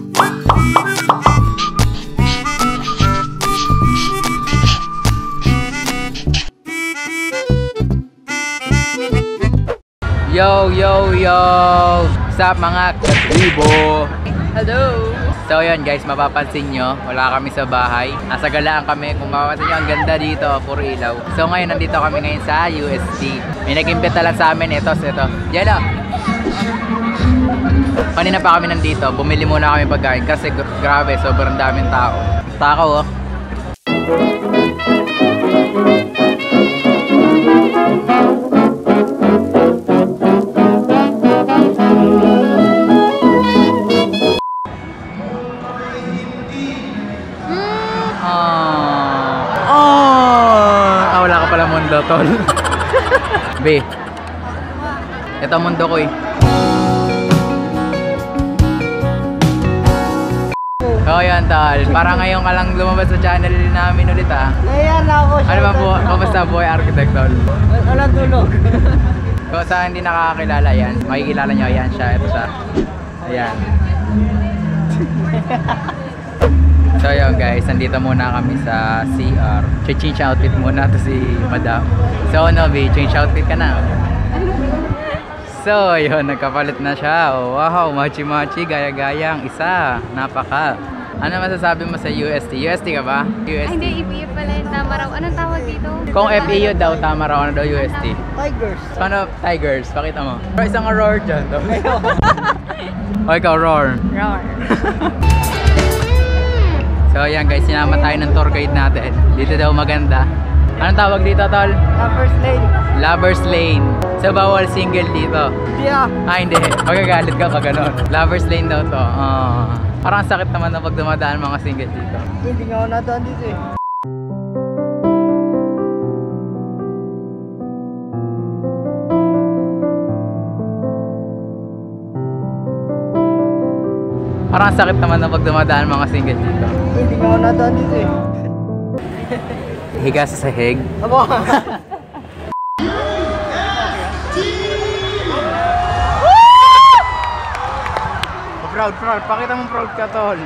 Yo, yo, yo! What's up mga katribo? Hello! So yun guys, mapapansin nyo, wala kami sa bahay. Nasa galaan kami. Kung mapapansin nyo, ang ganda dito, puro ilaw. So ngayon, nandito kami ngayon sa UST. May nag-imbita lang sa amin, ito. Jello! Kanina pa kami nandito, bumili muna kami pagkain kasi grabe, sobrang daming tao. Takaw oh. Wala ka pala mundo, tol. B. Ito mundo ko eh. Oh, yan tol. Parang ngayon ka lang lumabas sa channel namin ulit ah. Ayan ako siya. Ano ba po? Kamusta buhay architect tol? Walang tulog. Kung sa hindi nakakakilala yan, makikilala nyo. Ayan siya. Ito siya. Ayan. So yun guys, nandito muna kami sa CR. Change outfit muna to si Madam. So Novi, change outfit ka na. So yun, nagkapalit na siya. Oh, wow, machi-machi, gaya-gaya ang isa. Napaka. Ano masasabi mo sa UST? UST ka ba? UST? Ay, hindi, FEU pala yung tama raw. Anong tawag dito? Kung FEU daw, tama raw. Ano daw UST? Tigers. Paano Tigers? Pakita mo. Pero isang roar dyan. O ikaw, roar. Roar. So ayan guys, sinama tayo ng tour guide natin. Dito daw maganda. Anong tawag dito tol? Lovers Lane. Lovers Lane. So bawal single dito. Yeah. Ah hindi, magagalit ka pag gano'n. Lovers Lane daw to. Parang sakit naman na pag dumadaan mga single dito. Hindi nga ako nadaan dito eh. Parang sakit naman na pag dumadaan mga single dito. Hindi nga ako nadaan dito eh. Higa sa sahig. Abo. Proud. Pakita mong proud ka tol.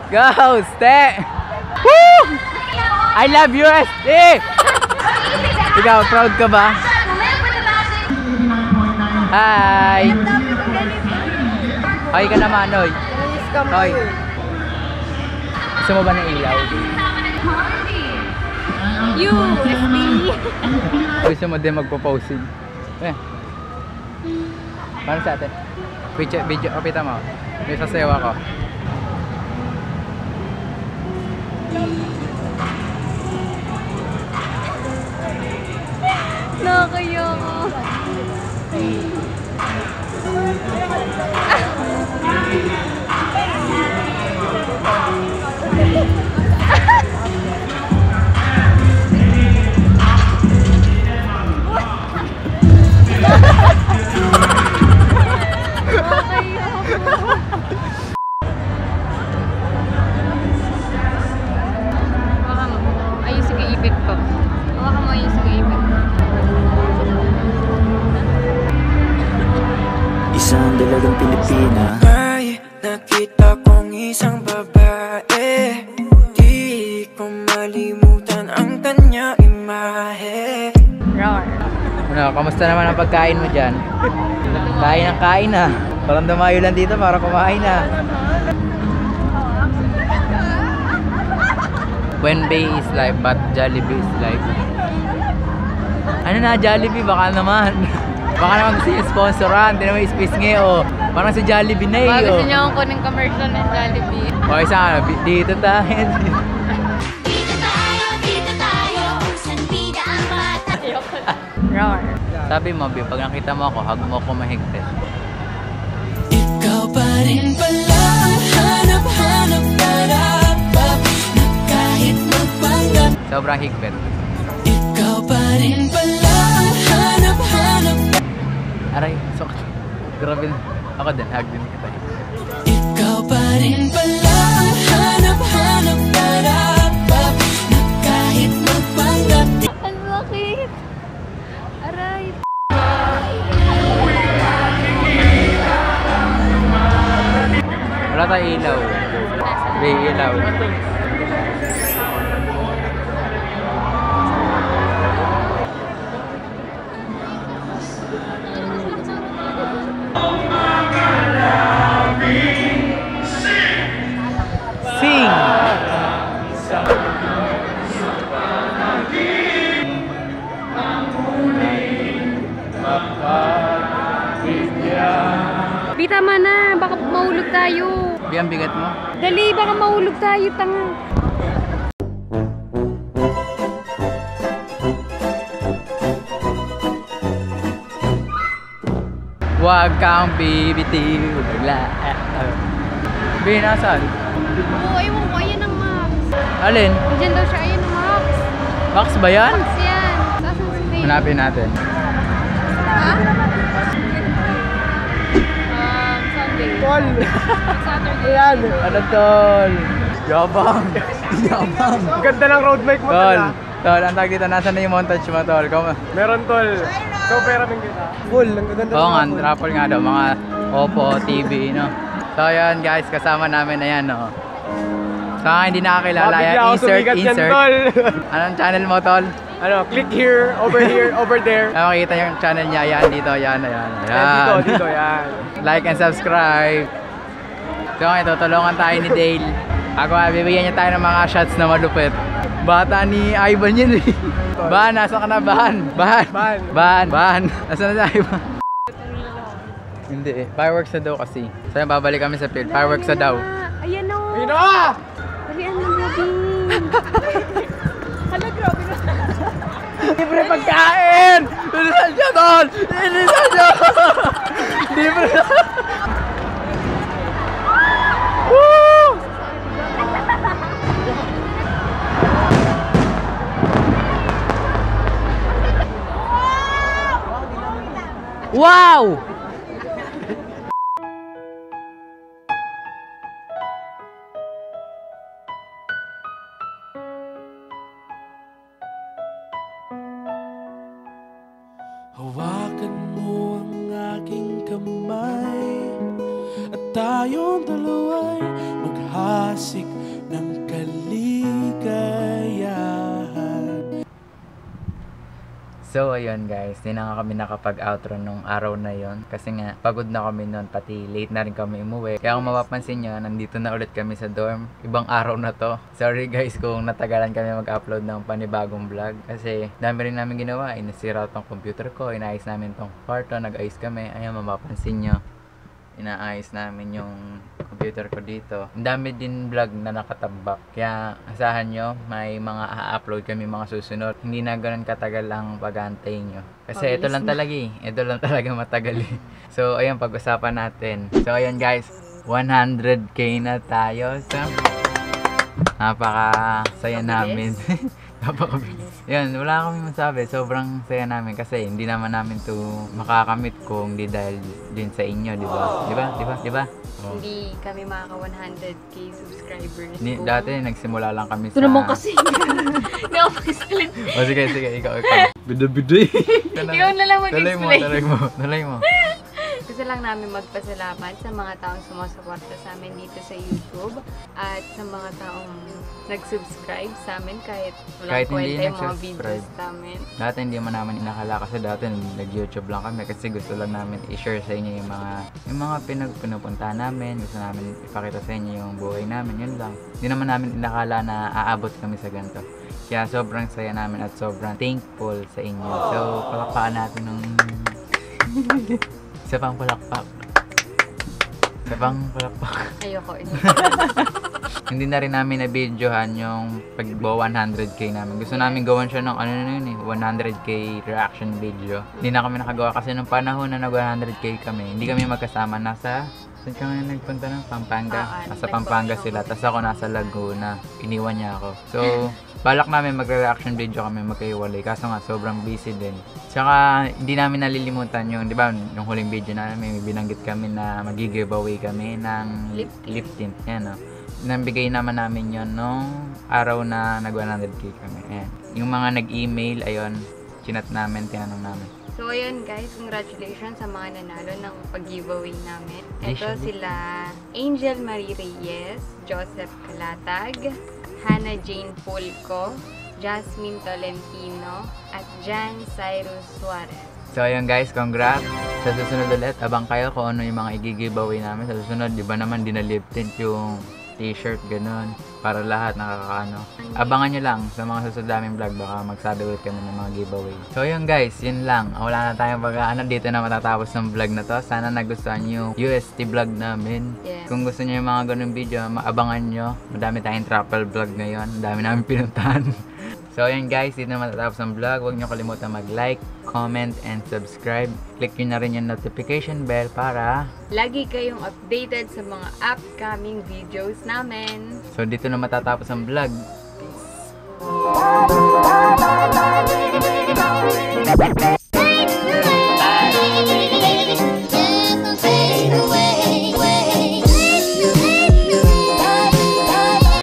Go, Ste! Woo! I love UST! Ikaw, proud ka ba? Hi! Hi ka naman, Noy. Hoy. Gusto mo ba ng ilaw? UST! Gusto mo din magpo-posing? Eh. Paano sa atin? Video, kapita mo. May sasayaw ako. Nakakaya ko. Ayusin ko ipit ko. Hawakan mo ayusin ko ipit ko. Isang dalagang Pilipina. May nakita kong isang babae. Di ko malimutan ang kanya imahe. Roar. Ano, kamusta naman ang pagkain mo dyan? Kain ang kain ah. Parang dumayo lang dito para kumain ah. Wenbei is life but Jollibee is life. Ano na Jollibee? Baka naman. Baka naman gusto niya sponsoran. Hindi naman space ngayon. Parang sa Jollibee na eh. Baka gusto niya akong kuning commercial ng Jollibee. Okay, saan? Dito tayo. Dito tayo, saan bida ang bata. Roar. Sabi mo, Bi, pag nakita mo ako, hug mo ako mahigpit. Ikaw pa rin pala, hanap-hanap narapap na kahit magpanggap. Sobrang higpit. Ikaw pa rin pala, hanap-hanap. Aray, sok. Grabe. Ako din, hug din kita. Ikaw pa rin pala, hanap-hanap narapap na kahit magpanggap. Ang sakit. Aray. Wala tayong ilaw. May ilaw. Sing! Bi, tama na. Baka mahulog tayo. Bi, ang bigat mo. Dali, baka mahulog tayo, tanga. Huwag kang bibitiw. Bi, nasaan? Oo, ewan ko. Ayan ang Max. Alin? Diyan daw siya. Ayan ang Max. Max ba yan? Max yan. Saan si Faye? Hanapin natin. Ha? Sunday. Tol! Saturday. Ayan! Ano tol? Yabang! Yabang! Ganda ng road bike mo, Tol! tol, ah. Tol, ang tag dito. Nasaan na yung montage mo, tol? Meron, tol. So, pera ng kita. Full, ang ganda Oo nga, full. raffle nga daw. Mga Oppo, TV, no? So, ayan guys, kasama namin. Ayan, no? Sa hindi nakakilala, Bigla ayan, ako insert, sumigat dyan, insert. tol. Anong channel mo, tol? Ano, click here, over there. Makikita yung channel niya. Ayan, dito, ayan, ayan. Ayan, dito, yan. Like and subscribe. So, ngayon, tutulungan tayo ni Dale. Ako, bibigyan niya tayo ng mga shots na malupit. Bata ni Ivan yun eh. Bahan, nasa ka na? Bahan. Nasa na si Ivan? Hindi eh. Fireworks na daw kasi. So, babalik kami sa field. Fireworks na daw. Ayan o. Ayun na! Dalian mo, Gabi. Hala, grabe na. Libre pagkain! Inisan siya doon! Inisan siya! Libre na! Woo! Wow! Hawakan mo ang aking kamay at tayong dalawa'y maghasik ng kaligayahan. So ayun guys, hindi na nga kami nakapag-outro nung araw na yon kasi nga pagod na kami noon, pati late na rin kami umuwi. Kaya kung mapapansin nyo, nandito na ulit kami sa dorm. Ibang araw na to. Sorry guys kung natagalan kami mag-upload ng panibagong vlog kasi dami rin namin ginawa. Inasira tong computer ko, inaayos namin tong kwarto, nag-ayos kami. Ayun, mapapansin nyo, inaayos namin yung computer ko dito. Ang dami din vlog na nakatambak. Kaya asahan nyo, may mga a-upload kami mga susunod. Hindi na ganun katagal ang pag-aantay nyo. Kasi ito lang talaga eh. Ito lang talaga matagal eh. So ayun, pag-usapan natin. So ayun guys, 100k na tayo. So napaka-saya namin. Yan, wala kami masabi. Sobrang saya namin kasi hindi naman namin to makakamit kung di dahil din sa inyo, di ba? Di ba? Oh. Hindi kami makaka 100k subscribers. Dati nagsimula lang kami sa... Ito naman kasi. Hindi ako mag-explain. O sige, ikaw. Bida-bida. Ikaw na lang mag-explain. Talay mo. Gusto lang namin magpasalamat sa mga taong sumusuporta sa amin dito sa YouTube at sa mga taong nag-subscribe sa amin kahit walang Hindi kwenta yung mga nag-subscribe. videos namin. Dati hindi man namin inakala kasi dati nag-YouTube lang kami kasi gusto lang namin i-share sa inyo yung mga pinupuntahan namin. Gusto namin ipakita sa inyo yung buhay namin, yun lang. Hindi naman namin inakala na aabot kami sa ganito. Kaya sobrang saya namin at sobrang thankful sa inyo. So, palakpakan natin ng... Isa pang palakpak. Ayoko. Hindi na rin namin na-videohan yung pag-go 100k namin. Gusto namin gawan siya ng 100k reaction video. Hindi na kami nakagawa kasi nung panahon na nag-100k kami, hindi kami magkasama. Saan kami nagpunta ng Pampanga? Nasa Pampanga sila, tapos ako nasa Laguna. Iniwan niya ako. So, balak namin magre-reaction video kami magkaiwalay. Kaso nga, sobrang busy din. Tsaka, hindi namin nalilimutan yung, di ba, yung huling video namin, may binanggit kami na mag-giveaway kami ng lip tint. Yan, no? Nambigay naman namin yon nung araw na nag-100k kami. Ayan. Yung mga nag-email, ayun, chinat namin, tinanong namin. So, ayun guys, congratulations sa mga nanalo ng pag-giveaway namin. Ito sila Angel Marie Reyes, Joseph Calatag, Hannah Jane Pulco, Jasmine Tolentino, at Jan Cyrus Suarez. So ayun guys, congrats! Sa susunod ulit, abang kayo kung ano yung mga i-giveaway namin. Sa susunod, di ba naman dinalip tint yung t-shirt, ganun. Para lahat nakakaano. Abangan nyo lang sa mga susunod naming vlog, baka magsabi ulit kami ng mga giveaway. So yun guys, yun lang. Wala na tayong pag-ano, dito na matatapos ng vlog na to. Sana nagustuhan yung UST vlog namin. Yeah. Kung gusto nyo yung mga ganun video, maabangan nyo. Madami tayong travel vlog ngayon. Madami namin pinuntahan. So ayun guys, dito na matatapos ang vlog. Huwag nyo kalimutan mag-like, comment, and subscribe. Click nyo na rin yung notification bell para Lagi kayong updated sa mga upcoming videos namin. so dito na matatapos ang vlog. Peace!